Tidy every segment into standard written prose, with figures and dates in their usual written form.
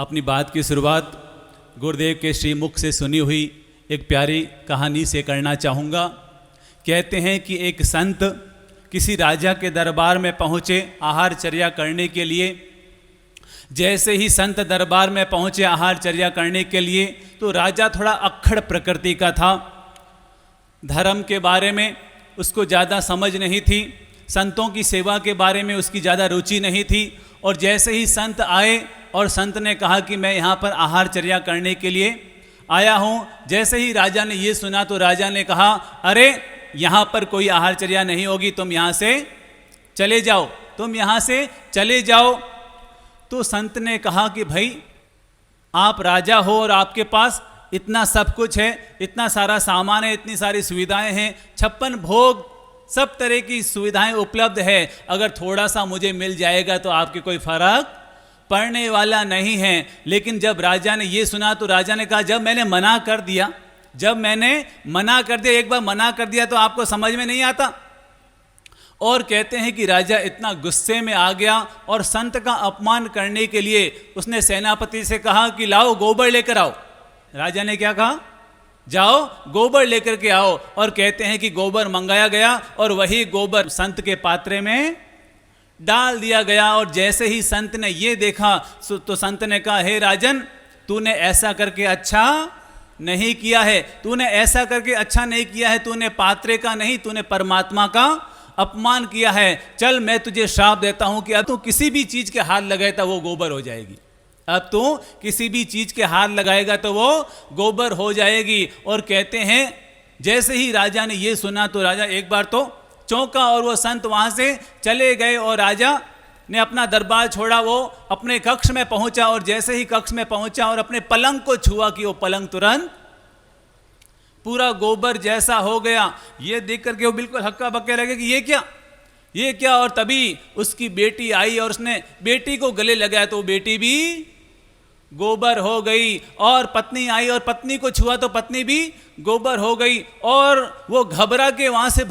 अपनी बात की शुरुआत गुरुदेव के श्रीमुख से सुनी हुई एक प्यारी कहानी से करना चाहूँगा। कहते हैं कि एक संत किसी राजा के दरबार में पहुँचे आहारचर्या करने के लिए। जैसे ही संत दरबार में पहुँचे आहारचर्या करने के लिए तो राजा थोड़ा अक्खड़ प्रकृति का था। धर्म के बारे में उसको ज़्यादा समझ नहीं थी, संतों की सेवा के बारे में उसकी ज़्यादा रुचि नहीं थी। और जैसे ही संत आए और संत ने कहा कि मैं यहाँ पर आहारचर्या करने के लिए आया हूँ, जैसे ही राजा ने ये सुना तो राजा ने कहा, अरे यहाँ पर कोई आहारचर्या नहीं होगी, तुम यहाँ से चले जाओ, तुम यहाँ से चले जाओ। तो संत ने कहा कि भाई आप राजा हो और आपके पास इतना सब कुछ है, इतना सारा सामान है, इतनी सारी सुविधाएं हैं, 56 भोग, सब तरह की सुविधाएं उपलब्ध है। अगर थोड़ा सा मुझे मिल जाएगा तो आपके कोई फर्क पड़ने वाला नहीं है। लेकिन जब राजा ने ये सुना तो राजा ने कहा, जब मैंने मना कर दिया, एक बार मना कर दिया तो आपको समझ में नहीं आता। और कहते हैं कि राजा इतना गुस्से में आ गया और संत का अपमान करने के लिए उसने सेनापति से कहा कि लाओ गोबर लेकर आओ। राजा ने क्या कहा, जाओ गोबर लेकर के आओ। और कहते हैं कि गोबर मंगाया गया और वही गोबर संत के पात्रे में डाल दिया गया। और जैसे ही संत ने ये देखा तो संत ने कहा, हे राजन, तूने ऐसा करके अच्छा नहीं किया है, तूने ऐसा करके अच्छा नहीं किया है, तूने पात्रे का नहीं, तूने परमात्मा का अपमान किया है। चल मैं तुझे श्राप देता हूं कि अब तू किसी भी चीज के हाथ लगाएगा वो गोबर हो जाएगी, अब तू किसी भी चीज के हाथ लगाएगा तो वो गोबर हो जाएगी। और कहते हैं जैसे ही राजा ने ये सुना तो राजा एक बार तो चौंका और वो संत वहां से चले गए। और राजा ने अपना दरबार छोड़ा, वो अपने कक्ष में पहुंचा और जैसे ही कक्ष में पहुंचा और अपने पलंग को छुआ कि वो पलंग तुरंत पूरा गोबर जैसा हो गया। ये देख करके वो बिल्कुल हक्का बक्के लगे कि ये क्या। और तभी उसकी बेटी आई और उसने बेटी को गले लगाया तो बेटी भी गोबर हो गई। और पत्नी आई और पत्नी को छुआ तो पत्नी भी गोबर हो गई। और वो घबरा के वहां से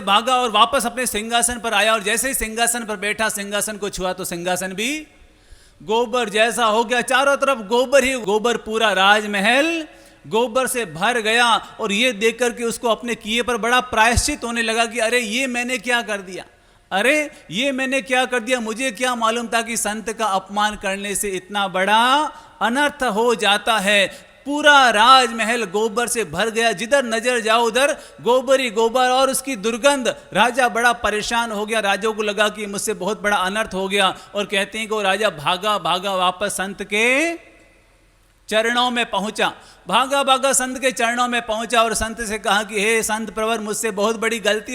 भागा और वापस अपने सिंहासन पर आया। और जैसे ही सिंहासन पर बैठा, सिंहासन को छुआ तो सिंहासन भी गोबर जैसा हो गया। चारों तरफ गोबर ही गोबर, पूरा राजमहल गोबर से भर गया। और ये देख करके उसको अपने किए पर बड़ा प्रायश्चित होने लगा कि अरे ये मैंने क्या कर दिया, मुझे क्या मालूम था कि संत का अपमान करने से इतना बड़ा अनर्थ हो जाता है। पूरा राजमहल गोबर से भर गया, जिधर नजर जाओ उधर गोबर ही गोबर और उसकी दुर्गंध। राजा बड़ा परेशान हो गया, राजा को लगा कि मुझसे बहुत बड़ा अनर्थ हो गया। और कहते हैं कि वो राजा भागा वापस संत के चरणों में पहुंचा, भागा संत के चरणों में पहुंचा और संत से कहा कि हे संत प्रवर, मुझसे बहुत बड़ी गलती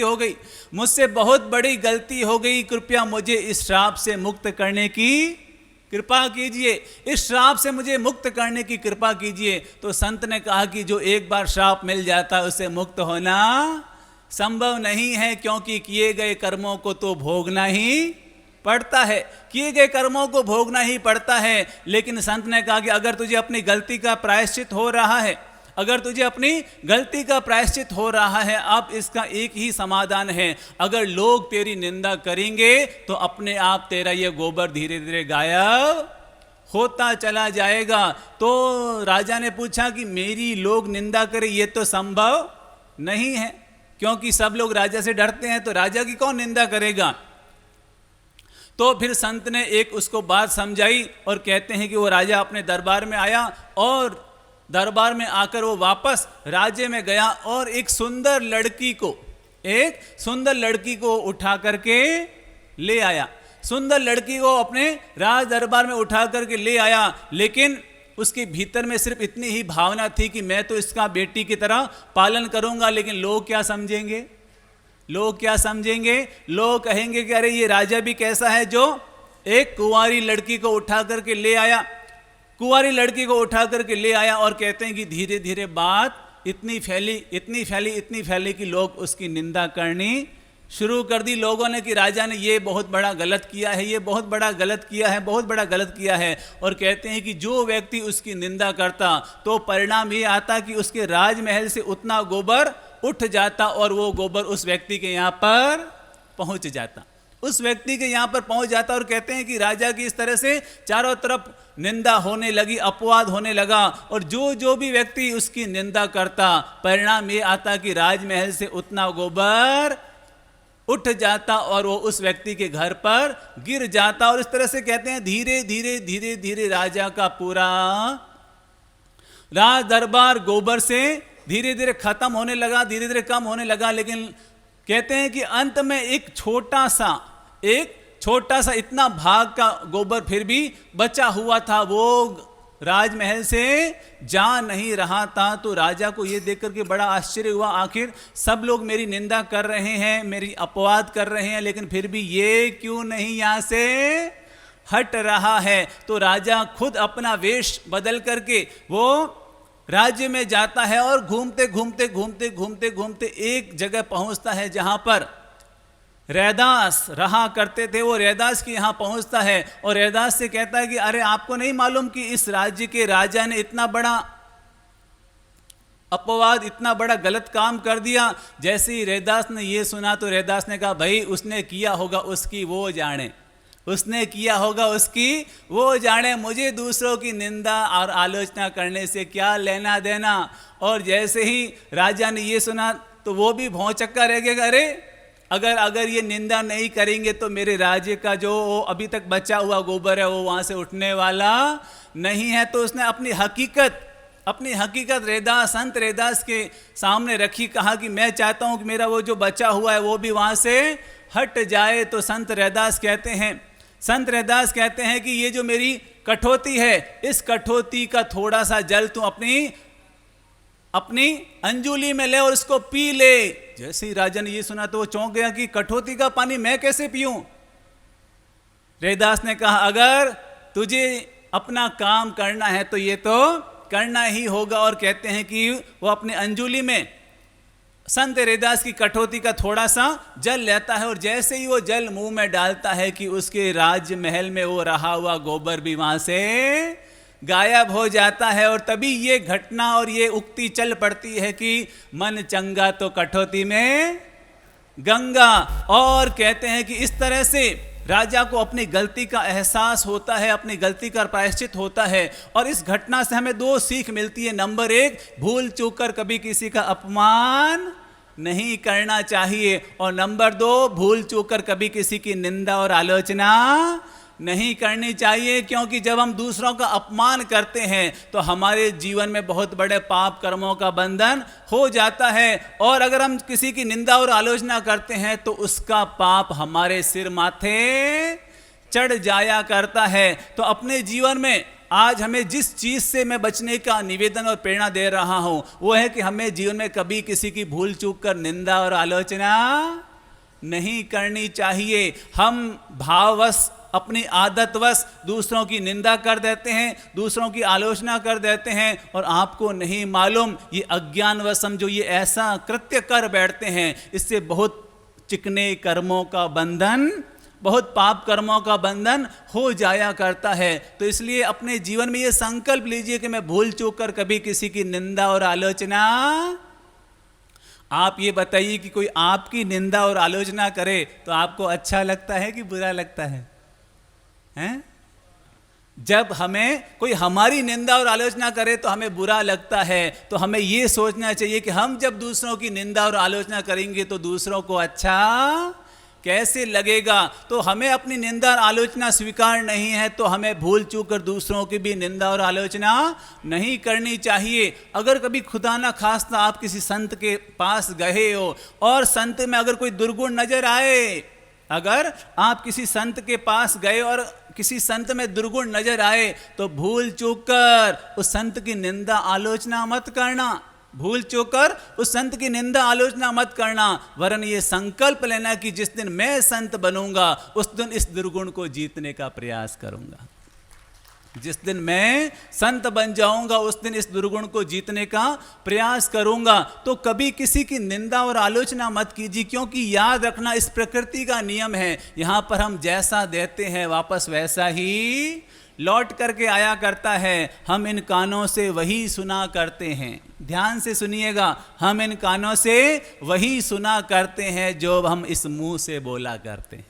हो गई, कृपया मुझे इस श्राप से मुक्त करने की कृपा कीजिए, इस श्राप से मुझे मुक्त करने की कृपा कीजिए। तो संत ने कहा कि जो एक बार श्राप मिल जाता है उससे मुक्त होना संभव नहीं है, क्योंकि किए गए कर्मों को तो भोगना ही पड़ता है, लेकिन संत ने कहा कि अगर तुझे अपनी गलती का प्रायश्चित हो रहा है, अब इसका एक ही समाधान है। अगर लोग तेरी निंदा करेंगे तो अपने आप तेरा ये गोबर धीरे धीरे गायब होता चला जाएगा। तो राजा ने पूछा कि मेरी लोग निंदा करें, ये तो संभव नहीं है, क्योंकि सब लोग राजा से डरते हैं, तो राजा की कौन निंदा करेगा। तो फिर संत ने एक उसको बात समझाई और कहते हैं कि वो राजा अपने दरबार में आया और दरबार में आकर वो वापस राज्य में गया और एक सुंदर लड़की को उठा करके ले आया, अपने राज दरबार में उठा करके ले आया। लेकिन उसके भीतर में सिर्फ इतनी ही भावना थी कि मैं तो इसका बेटी की तरह पालन करूंगा। लेकिन लोग क्या समझेंगे, लोग कहेंगे कि अरे ये राजा भी कैसा है जो एक कुंवारी लड़की को उठा करके ले आया। और कहते हैं कि धीरे धीरे बात इतनी फैली कि लोग उसकी निंदा करनी शुरू कर दी लोगों ने कि राजा ने ये बहुत बड़ा गलत किया है। और कहते हैं कि जो व्यक्ति उसकी निंदा करता तो परिणाम ये आता कि उसके राजमहल से उतना गोबर उठ जाता और वो गोबर उस व्यक्ति के यहाँ पर पहुँच जाता। उस व्यक्ति के यहाँ पर पहुँच जाता और कहते हैं कि राजा की इस तरह से चारों तरफ निंदा होने लगी, अपवाद होने लगा, और जो जो भी व्यक्ति उसकी निंदा करता, परिणाम ये आता कि राजमहल से उतना गोबर उठ जाता और वो उस व्यक्ति के घर पर गिर जाता। और इस तरह से कहते हैं धीरे धीरे धीरे धीरे राजा का पूरा राज दरबार गोबर से धीरे धीरे खत्म होने लगा, धीरे धीरे कम होने लगा। लेकिन कहते हैं कि अंत में एक छोटा सा इतना भाग का गोबर फिर भी बचा हुआ था, वो राजमहल से जा नहीं रहा था। तो राजा को ये देख करके बड़ा आश्चर्य हुआ, आखिर सब लोग मेरी निंदा कर रहे हैं, मेरी अपवाद कर रहे हैं, लेकिन फिर भी ये क्यों नहीं यहाँ से हट रहा है। तो राजा खुद अपना वेश बदल करके वो राज्य में जाता है और घूमते घूमते घूमते घूमते घूमते एक जगह पहुंचता है जहां पर रैदास रहा करते थे। वो रैदास के यहाँ पहुंचता है और रैदास से कहता है कि अरे आपको नहीं मालूम कि इस राज्य के राजा ने इतना बड़ा अपवाद, इतना बड़ा गलत काम कर दिया। जैसे ही रैदास ने ये सुना तो रैदास ने कहा भाई उसने किया होगा उसकी वो जाने, उसने किया होगा उसकी वो जाने, मुझे दूसरों की निंदा और आलोचना करने से क्या लेना देना। और जैसे ही राजा ने ये सुना तो वो भी भौचक्का रह गया, अरे अगर ये निंदा नहीं करेंगे तो मेरे राज्य का जो अभी तक बचा हुआ गोबर है वो वहाँ से उठने वाला नहीं है। तो उसने अपनी हकीकत संत रैदास के सामने रखी, कहा कि मैं चाहता हूँ कि मेरा वो जो बचा हुआ है वो भी वहाँ से हट जाए। तो संत रैदास कहते हैं कि ये जो मेरी कठौती है, इस कठौती का थोड़ा सा जल तू अपनी अंजुली में ले और इसको पी ले। जैसे ही राजा ने ये सुना तो वो चौंक गया कि कठौती का पानी मैं कैसे पीऊं। रैदास ने कहा अगर तुझे अपना काम करना है तो ये तो करना ही होगा। और कहते हैं कि वो अपनी अंजुली में संत रैदास की कठौती का थोड़ा सा जल लेता है और जैसे ही वो जल मुंह में डालता है कि उसके राजमहल में वो रहा हुआ गोबर भी वहां से गायब हो जाता है। और तभी ये घटना और ये उक्ति चल पड़ती है कि मन चंगा तो कठौती में गंगा। और कहते हैं कि इस तरह से राजा को अपनी गलती का एहसास होता है, अपनी गलती का प्रायश्चित होता है। और इस घटना से हमें दो सीख मिलती है। नंबर एक, भूल चूक कर कभी किसी का अपमान नहीं करना चाहिए। और नंबर दो, भूल चूक कर कभी किसी की निंदा और आलोचना नहीं करनी चाहिए। क्योंकि जब हम दूसरों का अपमान करते हैं तो हमारे जीवन में बहुत बड़े पाप कर्मों का बंधन हो जाता है। और अगर हम किसी की निंदा और आलोचना करते हैं तो उसका पाप हमारे सिर माथे चढ़ जाया करता है। तो अपने जीवन में आज हमें जिस चीज़ से मैं बचने का निवेदन और प्रेरणा दे रहा हूं वो है कि हमें जीवन में कभी किसी की भूल चूक कर निंदा और आलोचना नहीं करनी चाहिए। हम भाववश, अपनी आदतवश दूसरों की निंदा कर देते हैं, दूसरों की आलोचना कर देते हैं और आपको नहीं मालूम ये अज्ञानवश हम जो ये ऐसा कृत्य कर बैठते हैं इससे बहुत चिकने कर्मों का बंधन, बहुत पाप कर्मों का बंधन हो जाया करता है। तो इसलिए अपने जीवन में ये संकल्प लीजिए कि मैं भूल चूक कर कभी किसी की निंदा और आलोचना। आप ये बताइए कि कोई आपकी निंदा और आलोचना करे तो आपको अच्छा लगता है कि बुरा लगता है? हैं? जब हमें कोई हमारी निंदा और आलोचना करे तो हमें बुरा लगता है। तो हमें ये सोचना चाहिए कि हम जब दूसरों की निंदा और आलोचना करेंगे तो दूसरों को अच्छा कैसे लगेगा। तो हमें अपनी निंदा और आलोचना स्वीकार नहीं है तो हमें भूल चूक कर दूसरों की भी निंदा और आलोचना नहीं करनी चाहिए। अगर कभी खुदा ना खास्ता आप किसी संत के पास गए हो और संत में अगर कोई दुर्गुण नजर आए, अगर आप किसी संत के पास गए और किसी संत में दुर्गुण नजर आए तो भूल चूक कर उस संत की निंदा आलोचना मत करना। भूल चूक कर उस संत की निंदा आलोचना मत करना, वरन ये संकल्प लेना कि जिस दिन मैं संत बनूंगा उस दिन इस दुर्गुण को जीतने का प्रयास करूंगा। जिस दिन मैं संत बन जाऊंगा उस दिन इस दुर्गुण को जीतने का प्रयास करूंगा। तो कभी किसी की निंदा और आलोचना मत कीजिए, क्योंकि याद रखना इस प्रकृति का नियम है, यहां पर हम जैसा देते हैं वापस वैसा ही लौट करके आया करता है। हम इन कानों से वही सुना करते हैं, ध्यान से सुनिएगा, हम इन कानों से वही सुना करते हैं जो हम इस मुंह से बोला करते हैं।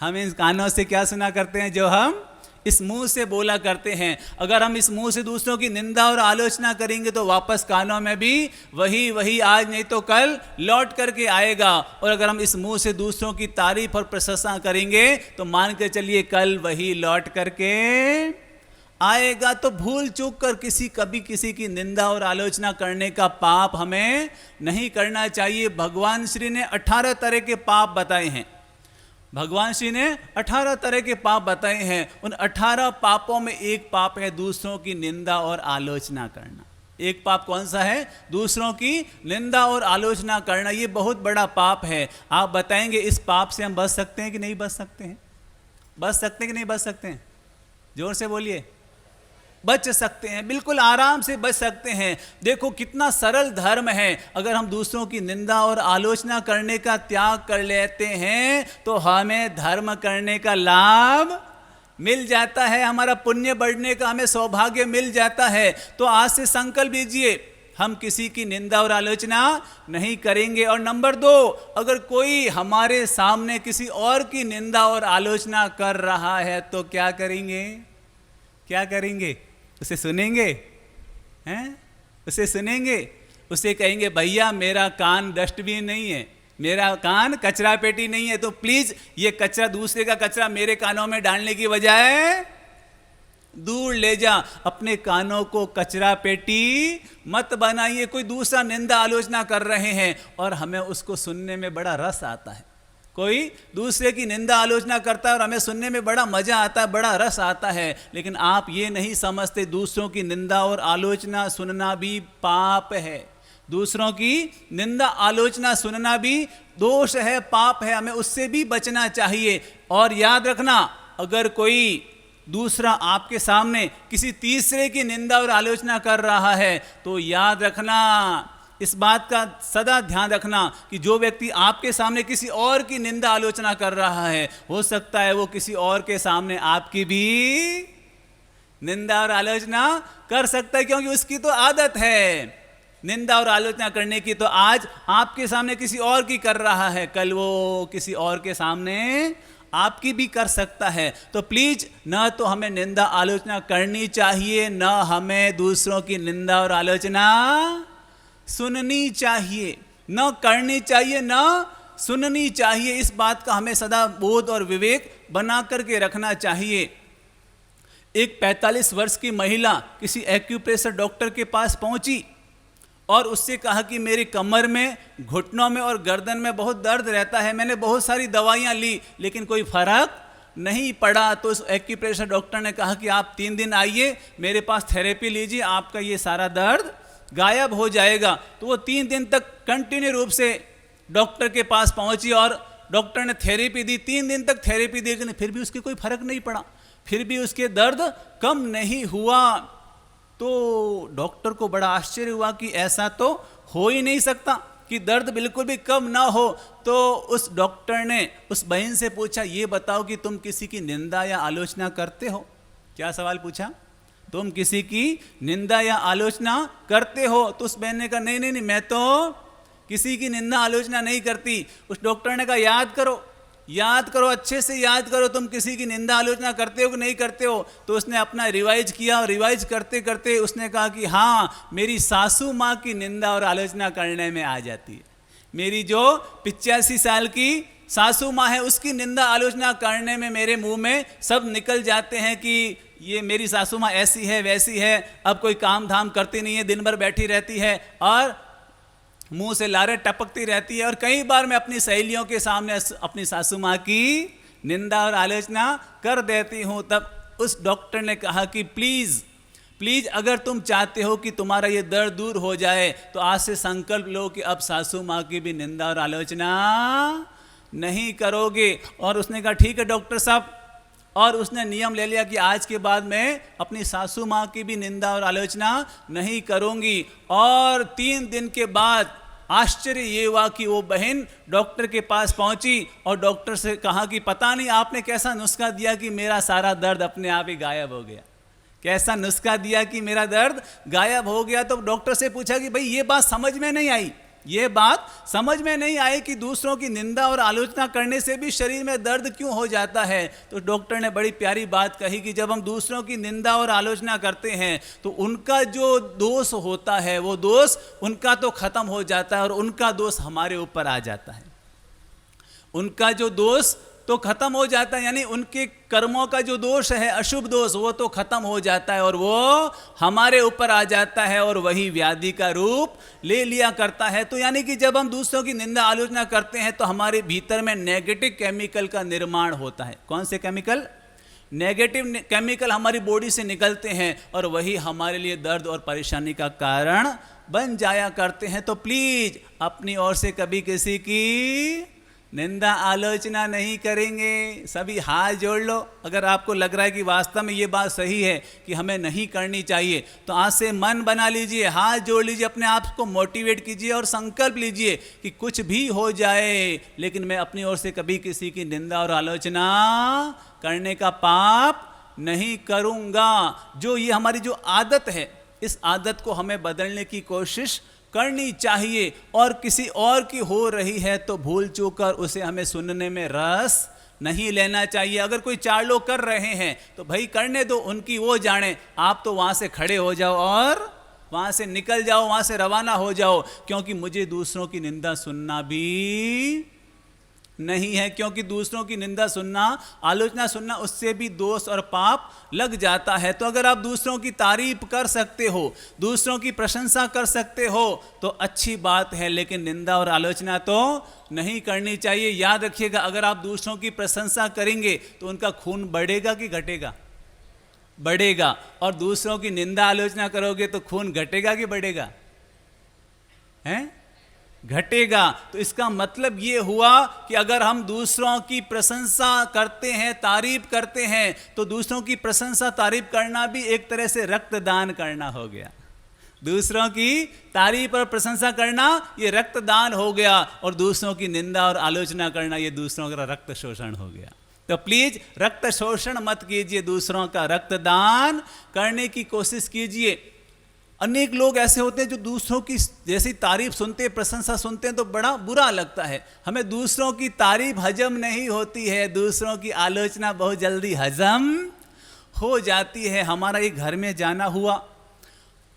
हम इन कानों से क्या सुना करते हैं? जो हम इस मुंह से बोला करते हैं। अगर हम इस मुंह से दूसरों की निंदा और आलोचना करेंगे तो वापस कानों में भी वही आज नहीं तो कल लौट करके आएगा। और अगर हम इस मुंह से दूसरों की तारीफ और प्रशंसा करेंगे तो मान के चलिए कल वही लौट करके आएगा। तो भूल चूक कर कभी किसी की निंदा और आलोचना करने का पाप हमें नहीं करना चाहिए। भगवान श्री ने 18 तरह के पाप बताए हैं। भगवान श्री ने 18 तरह के पाप बताए हैं। उन 18 पापों में एक पाप है दूसरों की निंदा और आलोचना करना। एक पाप कौन सा है? दूसरों की निंदा और आलोचना करना। ये बहुत बड़ा पाप है। आप बताएंगे इस पाप से हम बच सकते हैं कि नहीं बच सकते हैं? बच सकते हैं कि नहीं बच सकते हैं? जोर से बोलिए। बच सकते हैं, बिल्कुल आराम से बच सकते हैं। देखो कितना सरल धर्म है। अगर हम दूसरों की निंदा और आलोचना करने का त्याग कर लेते हैं तो हमें धर्म करने का लाभ मिल जाता है, हमारा पुण्य बढ़ने का हमें सौभाग्य मिल जाता है। तो आज से संकल्प लीजिए हम किसी की निंदा और आलोचना नहीं करेंगे। और नंबर 2, अगर कोई हमारे सामने किसी और की निंदा और आलोचना कर रहा है तो क्या करेंगे? क्या करेंगे? उसे सुनेंगे? हैं? उसे सुनेंगे? उसे कहेंगे भैया मेरा कान डस्टबिन नहीं है, मेरा कान कचरा पेटी नहीं है, तो प्लीज ये कचरा, दूसरे का कचरा मेरे कानों में डालने की बजाय दूर ले जा। अपने कानों को कचरा पेटी मत बनाइए। कोई दूसरा निंदा आलोचना कर रहे हैं और हमें उसको सुनने में बड़ा रस आता है। कोई दूसरे की निंदा आलोचना करता है और हमें सुनने में बड़ा मजा आता है, बड़ा रस आता है। लेकिन आप ये नहीं समझते दूसरों की निंदा और आलोचना सुनना भी पाप है। दूसरों की निंदा आलोचना सुनना भी दोष है, पाप है। हमें उससे भी बचना चाहिए। और याद रखना, अगर कोई दूसरा आपके सामने किसी तीसरे की निंदा और आलोचना कर रहा है तो याद रखना, इस बात का सदा ध्यान रखना कि जो व्यक्ति आपके सामने किसी और की निंदा आलोचना कर रहा है, हो सकता है वो किसी और के सामने आपकी भी निंदा और आलोचना कर सकता है, क्योंकि उसकी तो आदत है निंदा और आलोचना करने की। तो आज आपके सामने किसी और की कर रहा है, कल वो किसी और के सामने आपकी भी कर सकता है। तो प्लीज न तो हमें निंदा आलोचना करनी चाहिए, न हमें दूसरों की निंदा और आलोचना सुननी चाहिए। न करनी चाहिए, न सुननी चाहिए। इस बात का हमें सदा बोध और विवेक बना करके रखना चाहिए। एक 45 वर्ष की महिला किसी एक्यूप्रेशर डॉक्टर के पास पहुंची और उससे कहा कि मेरी कमर में, घुटनों में और गर्दन में बहुत दर्द रहता है, मैंने बहुत सारी दवाइयां ली लेकिन कोई फर्क नहीं पड़ा। तो उस एक्यूप्रेशर डॉक्टर ने कहा कि आप 3 दिन आइए, मेरे पास थेरेपी लीजिए, आपका ये सारा दर्द गायब हो जाएगा। तो वो 3 दिन तक कंटिन्यू रूप से डॉक्टर के पास पहुंची और डॉक्टर ने थेरेपी दी। 3 दिन तक थेरेपी दी लेकिन फिर भी उसके कोई फर्क नहीं पड़ा, फिर भी उसके दर्द कम नहीं हुआ। तो डॉक्टर को बड़ा आश्चर्य हुआ कि ऐसा तो हो ही नहीं सकता कि दर्द बिल्कुल भी कम ना हो। तो उस डॉक्टर ने उस बहन से पूछा, ये बताओ कि तुम किसी की निंदा या आलोचना करते हो? क्या सवाल पूछा? तुम किसी की निंदा या आलोचना करते हो? तो उस बहन ने कहा नहीं, मैं तो किसी की निंदा आलोचना नहीं करती। उस डॉक्टर ने कहा याद करो, अच्छे से याद करो, तुम किसी की निंदा आलोचना करते हो कि नहीं करते हो? तो उसने अपना रिवाइज किया और रिवाइज करते करते उसने कहा कि हाँ, मेरी सासू माँ की निंदा और आलोचना करने में आ जाती है। मेरी जो 85 साल की सासू माँ है उसकी निंदा आलोचना करने में मेरे मुंह में सब निकल जाते हैं कि ये मेरी सासू माँ ऐसी है वैसी है, अब कोई काम धाम करती नहीं है, दिन भर बैठी रहती है और मुंह से लारे टपकती रहती है। और कई बार मैं अपनी सहेलियों के सामने अपनी सासू माँ की निंदा और आलोचना कर देती हूँ। तब उस डॉक्टर ने कहा कि प्लीज अगर तुम चाहते हो कि तुम्हारा ये दर्द दूर हो जाए तो आज से संकल्प लो कि अब सासू माँ की भी निंदा और आलोचना नहीं करोगे। और उसने कहा ठीक है डॉक्टर साहब, और उसने नियम ले लिया कि आज के बाद मैं अपनी सासू माँ की भी निंदा और आलोचना नहीं करूँगी। और 3 दिन के बाद आश्चर्य ये हुआ कि वो बहन डॉक्टर के पास पहुँची और डॉक्टर से कहा कि पता नहीं आपने कैसा नुस्खा दिया कि मेरा सारा दर्द अपने आप ही गायब हो गया। कैसा नुस्खा दिया कि मेरा दर्द गायब हो गया? तो डॉक्टर से पूछा कि भाई ये बात समझ में नहीं आई, ये बात समझ में नहीं आई कि दूसरों की निंदा और आलोचना करने से भी शरीर में दर्द क्यों हो जाता है। तो डॉक्टर ने बड़ी प्यारी बात कही कि जब हम दूसरों की निंदा और आलोचना करते हैं तो उनका जो दोष होता है वो दोष उनका तो खत्म हो जाता है और उनका दोष हमारे ऊपर आ जाता है। उनका जो दोष तो खत्म हो जाता है, यानी उनके कर्मों का जो दोष है, अशुभ दोष, वो तो खत्म हो जाता है और वो हमारे ऊपर आ जाता है और वही व्याधि का रूप ले लिया करता है। तो यानी कि जब हम दूसरों की निंदा आलोचना करते हैं तो हमारे भीतर में नेगेटिव केमिकल का निर्माण होता है। कौन से केमिकल? नेगेटिव केमिकल हमारी बॉडी से निकलते हैं और वही हमारे लिए दर्द और परेशानी का कारण बन जाया करते हैं। तो प्लीज अपनी ओर से कभी किसी की निंदा आलोचना नहीं करेंगे। सभी हाथ जोड़ लो। अगर आपको लग रहा है कि वास्तव में ये बात सही है कि हमें नहीं करनी चाहिए तो आज से मन बना लीजिए, हाथ जोड़ लीजिए, अपने आप को मोटिवेट कीजिए और संकल्प लीजिए कि कुछ भी हो जाए लेकिन मैं अपनी ओर से कभी किसी की निंदा और आलोचना करने का पाप नहीं करूँगा। जो ये हमारी जो आदत है, इस आदत को हमें बदलने की कोशिश करनी चाहिए। और किसी और की हो रही है तो भूल चूक कर उसे हमें सुनने में रस नहीं लेना चाहिए। अगर कोई 4 लोग कर रहे हैं तो भाई करने दो, उनकी वो जाने। आप तो वहाँ से खड़े हो जाओ और वहाँ से निकल जाओ, वहाँ से रवाना हो जाओ, क्योंकि मुझे दूसरों की निंदा सुनना भी नहीं है। क्योंकि दूसरों की निंदा सुनना, आलोचना सुनना, उससे भी दोष और पाप लग जाता है। तो अगर आप दूसरों की तारीफ कर सकते हो, दूसरों की प्रशंसा कर सकते हो तो अच्छी बात है, लेकिन निंदा और आलोचना तो नहीं करनी चाहिए। याद रखिएगा, अगर आप दूसरों की प्रशंसा करेंगे तो उनका खून बढ़ेगा कि घटेगा? बढ़ेगा। और दूसरों की निंदा आलोचना करोगे तो खून घटेगा कि बढ़ेगा? हैं? घटेगा। तो इसका मतलब ये हुआ कि अगर हम दूसरों की प्रशंसा करते हैं, तारीफ करते हैं, तो दूसरों की प्रशंसा तारीफ करना भी एक तरह से रक्तदान करना हो गया। दूसरों की तारीफ और प्रशंसा करना ये रक्तदान हो गया और दूसरों की निंदा और आलोचना करना ये दूसरों का रक्त शोषण हो गया। तो प्लीज रक्त शोषण मत कीजिए, दूसरों का रक्तदान करने की कोशिश कीजिए। अनेक लोग ऐसे होते हैं जो दूसरों की जैसी तारीफ सुनते हैं, प्रशंसा सुनते हैं तो बड़ा बुरा लगता है। हमें दूसरों की तारीफ हजम नहीं होती है, दूसरों की आलोचना बहुत जल्दी हजम हो जाती है। हमारा एक घर में जाना हुआ,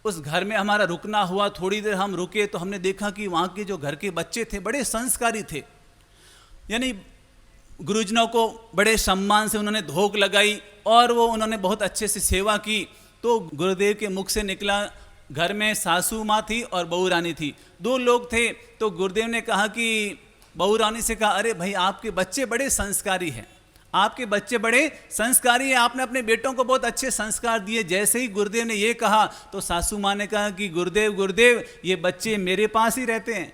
उस घर में हमारा रुकना हुआ, थोड़ी देर हम रुके तो हमने देखा कि वहाँ के जो घर के बच्चे थे बड़े संस्कारी थे, यानी गुरुजनों को बड़े सम्मान से उन्होंने धोख लगाई और वो उन्होंने बहुत अच्छे से सेवा की। तो गुरुदेव के मुख से निकला, घर में सासू माँ थी और बहू रानी थी, 2 लोग थे। तो गुरुदेव ने कहा कि बहू रानी से कहा, अरे भाई आपके बच्चे बड़े संस्कारी हैं, आपके बच्चे बड़े संस्कारी हैं, आपने अपने बेटों को बहुत अच्छे संस्कार दिए। जैसे ही गुरुदेव ने ये कहा तो सासू माँ ने कहा कि गुरुदेव ये बच्चे मेरे पास ही रहते हैं,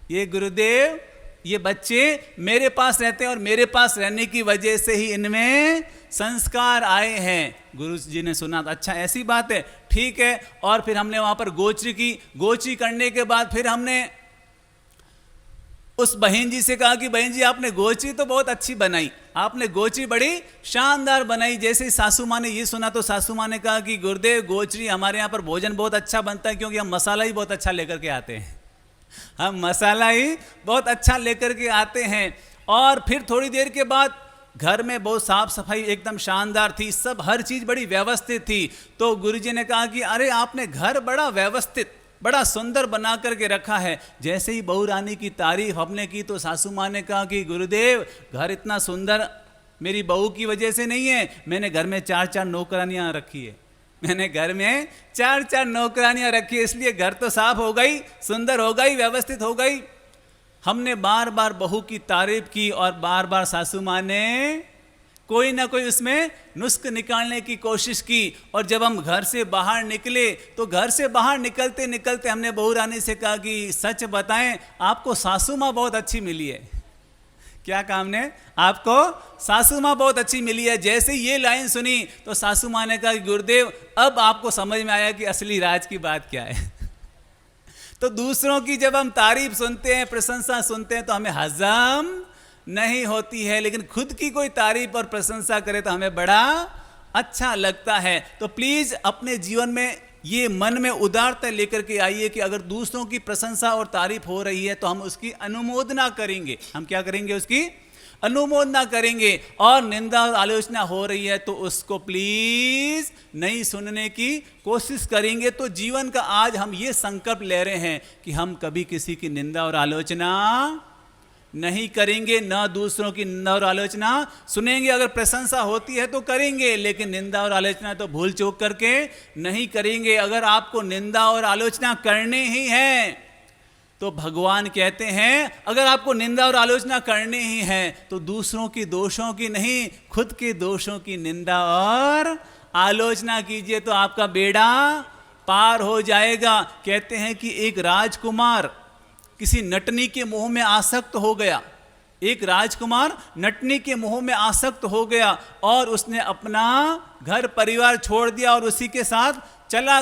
ये गुरुदेव ये बच्चे मेरे पास रहते हैं और मेरे पास रहने की वजह से ही इनमें संस्कार आए हैं। गुरु जी ने सुना, अच्छा ऐसी बात है, ठीक है। और फिर हमने वहाँ पर गोचरी की। गोचरी करने के बाद फिर हमने उस बहन जी से कहा कि बहन जी आपने गोचरी तो बहुत अच्छी बनाई, आपने गोचरी बड़ी शानदार बनाई। जैसे ही सासू माँ ने ये सुना तो सासू माँ ने कहा कि गुरुदेव गोचरी हमारे यहाँ पर भोजन बहुत अच्छा बनता है, क्योंकि हम मसाला ही बहुत अच्छा लेकर के आते हैं, हम मसाला ही बहुत अच्छा लेकर के आते हैं। और फिर थोड़ी देर के बाद घर में बहुत साफ सफाई एकदम शानदार थी, सब हर चीज़ बड़ी व्यवस्थित थी। तो गुरुजी ने कहा कि अरे आपने घर बड़ा व्यवस्थित, बड़ा सुंदर बना करके रखा है। जैसे ही बहू रानी की तारीफ हमने की तो सासू माँ ने कहा कि गुरुदेव घर इतना सुंदर मेरी बहू की वजह से नहीं है, मैंने घर में 4-4 नौकरानियाँ रखी है, मैंने घर में 4-4 नौकरानियाँ रखी है, इसलिए घर तो साफ हो गई, सुंदर हो गई, व्यवस्थित हो गई। हमने बार बार बहू की तारीफ की और बार बार सासू माँ ने कोई ना कोई उसमें नुस्ख निकालने की कोशिश की। और जब हम घर से बाहर निकले तो घर से बाहर निकलते निकलते हमने बहू रानी से कहा कि सच बताएं आपको सासू माँ बहुत अच्छी मिली है। क्या काम ने? आपको सासू माँ बहुत अच्छी मिली है। जैसे ये लाइन सुनी तो सासू माँ ने कहा कि गुरुदेव अब आपको समझ में आया कि असली राज की बात क्या है। तो दूसरों की जब हम तारीफ सुनते हैं, प्रशंसा सुनते हैं तो हमें हजम नहीं होती है, लेकिन खुद की कोई तारीफ और प्रशंसा करे तो हमें बड़ा अच्छा लगता है। तो प्लीज अपने जीवन में ये मन में उदारता लेकर के आइए कि अगर दूसरों की प्रशंसा और तारीफ हो रही है तो हम उसकी अनुमोदना करेंगे। हम क्या करेंगे? उसकी अनुमोदना करेंगे। और निंदा और आलोचना हो रही है तो उसको प्लीज नहीं सुनने की कोशिश करेंगे। तो जीवन का आज हम ये संकल्प ले रहे हैं कि हम कभी किसी की निंदा और आलोचना नहीं करेंगे, ना दूसरों की निंदा और आलोचना सुनेंगे। अगर प्रशंसा होती है तो करेंगे, लेकिन निंदा और आलोचना तो भूल चूक करके नहीं करेंगे। अगर आपको निंदा और आलोचना करनी ही है तो भगवान कहते हैं अगर आपको निंदा और आलोचना करनी ही है तो दूसरों की दोषों की नहीं, खुद के दोषों की निंदा और आलोचना कीजिए तो आपका बेड़ा पार हो जाएगा। कहते हैं कि एक राजकुमार किसी नटनी के मोह में आसक्त हो गया। एक राजकुमार नटनी के मोह में आसक्त हो गया और उसने अपना घर परिवार छोड़ दिया और उसी के साथ चला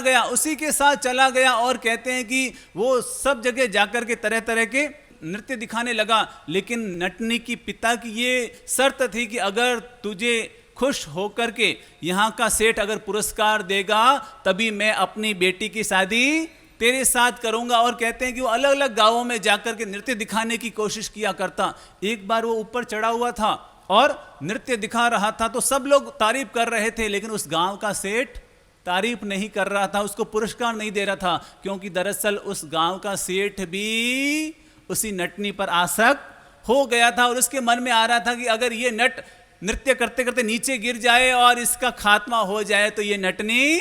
गया। और कहते हैं कि वो सब जगह जाकर के तरह तरह के नृत्य दिखाने लगा। लेकिन नटनी की पिता की ये शर्त थी कि अगर तुझे खुश होकर के यहाँ का सेठ अगर पुरस्कार देगा तभी मैं अपनी बेटी की शादी तेरे साथ करूंगा। और कहते हैं कि वो अलग अलग गांवों में जाकर के नृत्य दिखाने की कोशिश किया करता। एक बार वो ऊपर चढ़ा हुआ था और नृत्य दिखा रहा था तो सब लोग तारीफ कर रहे थे, लेकिन उस गांव का सेठ तारीफ नहीं कर रहा था, उसको पुरस्कार नहीं दे रहा था, क्योंकि दरअसल उस गांव का सेठ भी उसी नटनी पर आसक्त हो गया था। और उसके मन में आ रहा था कि अगर ये नट नृत्य करते करते नीचे गिर जाए और इसका खात्मा हो जाए तो ये नटनी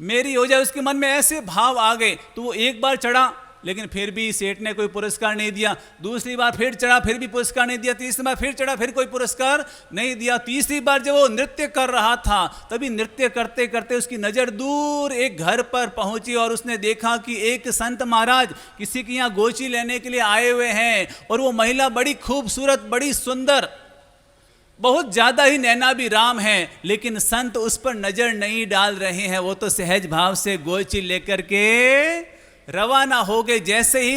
मेरी हो जाए। उसके मन में ऐसे भाव आ गए तो वो एक बार चढ़ा, लेकिन फिर भी सेठ ने कोई पुरस्कार नहीं दिया। दूसरी बार फिर चढ़ा, फिर भी पुरस्कार नहीं दिया। तीसरी बार फिर चढ़ा, फिर कोई पुरस्कार नहीं दिया। तीसरी बार जब वो नृत्य कर रहा था तभी नृत्य करते करते उसकी नज़र दूर एक घर पर पहुंची और उसने देखा कि एक संत महाराज किसी के यहाँ गोची लेने के लिए आए हुए हैं। और वो महिला बड़ी खूबसूरत, बड़ी सुंदर, बहुत ज़्यादा ही नैना भी राम है, लेकिन संत उस पर नज़र नहीं डाल रहे हैं। वो तो सहज भाव से गोची लेकर के रवाना हो गए। जैसे ही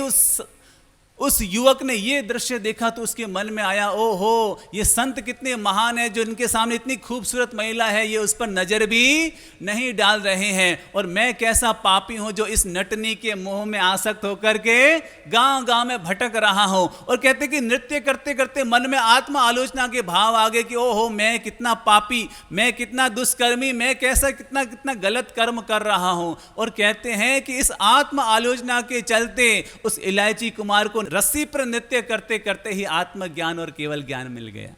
उस युवक ने ये दृश्य देखा तो उसके मन में आया, ओहो ये संत कितने महान है जो इनके सामने इतनी खूबसूरत महिला है, ये उस पर नज़र भी नहीं डाल रहे हैं। और मैं कैसा पापी हूँ जो इस नटनी के मोह में आसक्त होकर के गांव गांव में भटक रहा हूँ। और कहते कि नृत्य करते करते मन में आत्मा आलोचना के भाव आ गए कि ओहो मैं कितना पापी, मैं कितना दुष्कर्मी, मैं कैसा कितना कितना गलत कर्म कर रहा हूँ। और कहते हैं कि इस आत्मा आलोचना के चलते उस इलायची कुमार को रस्सी पर नृत्य करते करते ही आत्मज्ञान और केवल ज्ञान मिल गया।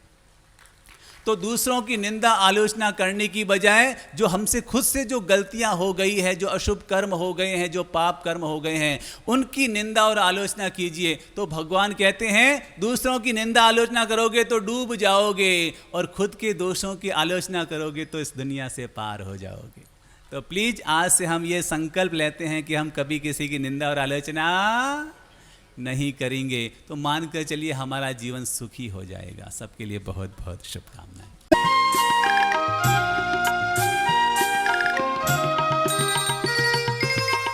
तो दूसरों की निंदा आलोचना करने की बजाय जो हमसे खुद से जो गलतियां हो गई है, जो अशुभ कर्म हो गए हैं, जो पाप कर्म हो गए हैं, उनकी निंदा और आलोचना कीजिए। तो भगवान कहते हैं दूसरों की निंदा आलोचना करोगे तो डूब जाओगे और खुद के दोषों की आलोचना करोगे तो इस दुनिया से पार हो जाओगे। तो प्लीज आज से हम ये संकल्प लेते हैं कि हम कभी किसी की निंदा और आलोचना नहीं करेंगे। तो मान कर चलिए हमारा जीवन सुखी हो जाएगा। सबके लिए बहुत बहुत शुभकामनाएं।